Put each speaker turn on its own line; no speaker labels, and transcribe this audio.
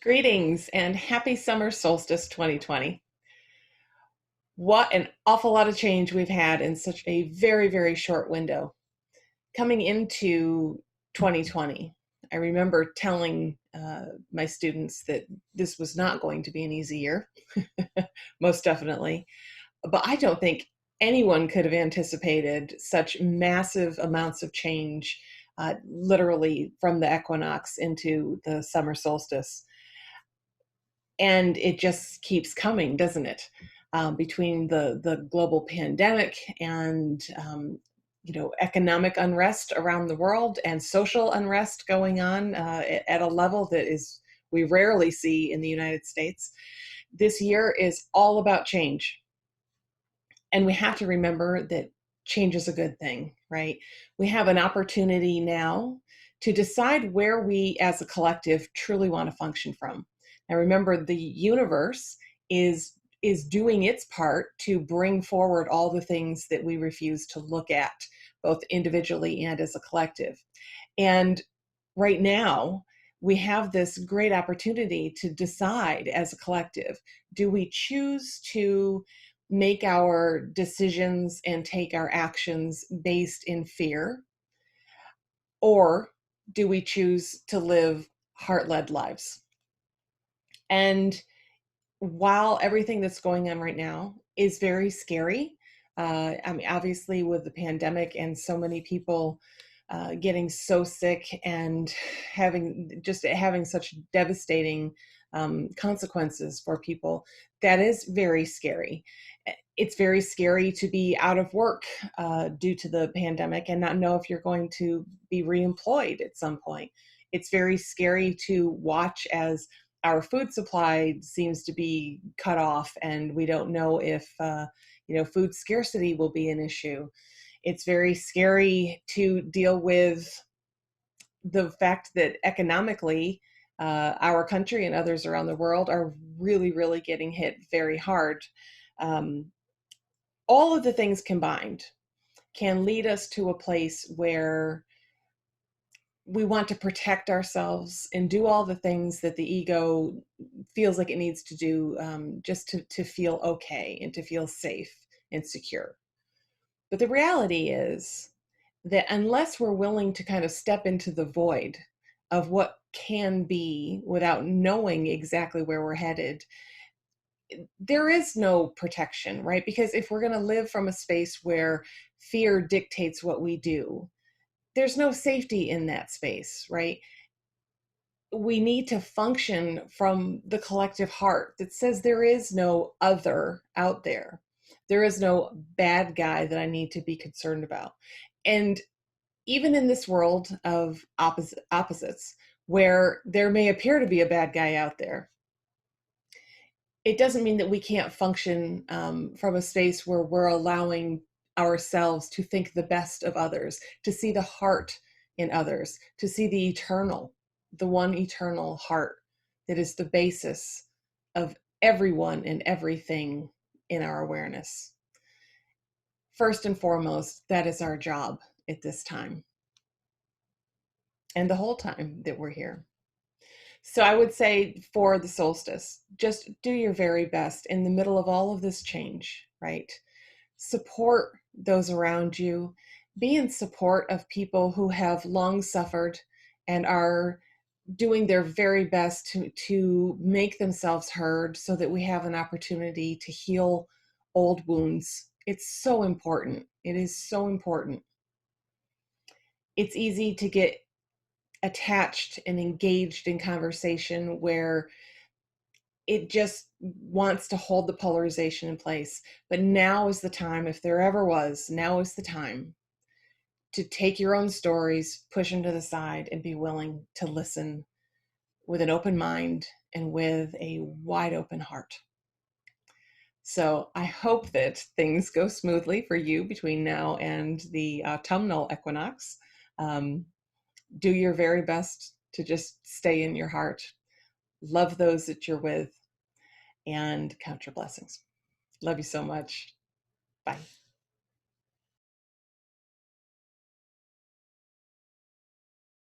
Greetings and happy summer solstice 2020. What an awful lot of change we've had in such a very, very short window. Coming into 2020, I remember telling my students that this was not going to be an easy year, most definitely. But I don't think anyone could have anticipated such massive amounts of change, literally from the equinox into the summer solstice. And it just keeps coming, doesn't it? Between the global pandemic and economic unrest around the world and social unrest going on at a level that is we rarely see in the United States. This year is all about change. And we have to remember that change is a good thing, right? We have an opportunity now to decide where we as a collective truly want to function from. Now remember, the universe is doing its part to bring forward all the things that we refuse to look at, both individually and as a collective. And right now, we have this great opportunity to decide as a collective, do we choose to make our decisions and take our actions based in fear? Or do we choose to live heart-led lives? And while everything that's going on right now is very scary, I mean, obviously with the pandemic and so many people getting so sick and having such devastating consequences for people, that is very scary. It's very scary to be out of work due to the pandemic and not know if you're going to be reemployed at some point. It's very scary to watch as our food supply seems to be cut off and we don't know if food scarcity will be an issue. It's very scary to deal with the fact that economically our country and others around the world are really, really getting hit very hard. Um, all of the things combined can lead us to a place where we want to protect ourselves and do all the things that the ego feels like it needs to do, just to feel okay and to feel safe and secure. But the reality is that unless we're willing to kind of step into the void of what can be without knowing exactly where we're headed, there is no protection, right? Because if we're going to live from a space where fear dictates what we do, there's no safety in that space, right? We need to function from the collective heart that says there is no other out there. There is no bad guy that I need to be concerned about. And even in this world of opposites, where there may appear to be a bad guy out there, it doesn't mean that we can't function from a space where we're allowing ourselves to think the best of others, to see the heart in others, to see the eternal, the one eternal heart that is the basis of everyone and everything in our awareness. First and foremost, that is our job at this time and the whole time that we're here. So I would say for the solstice, just do your very best in the middle of all of this change, right? Support those around you. Be in support of people who have long suffered and are doing their very best to make themselves heard so that we have an opportunity to heal old wounds. It's so important. It is so important. It's easy to get attached and engaged in conversation where it just wants to hold the polarization in place. But now is the time, if there ever was, now is the time to take your own stories, push them to the side, and be willing to listen with an open mind and with a wide open heart. So I hope that things go smoothly for you between now and the autumnal equinox. Do your very best to just stay in your heart, love those that you're with, and count your blessings. Love you so much. Bye.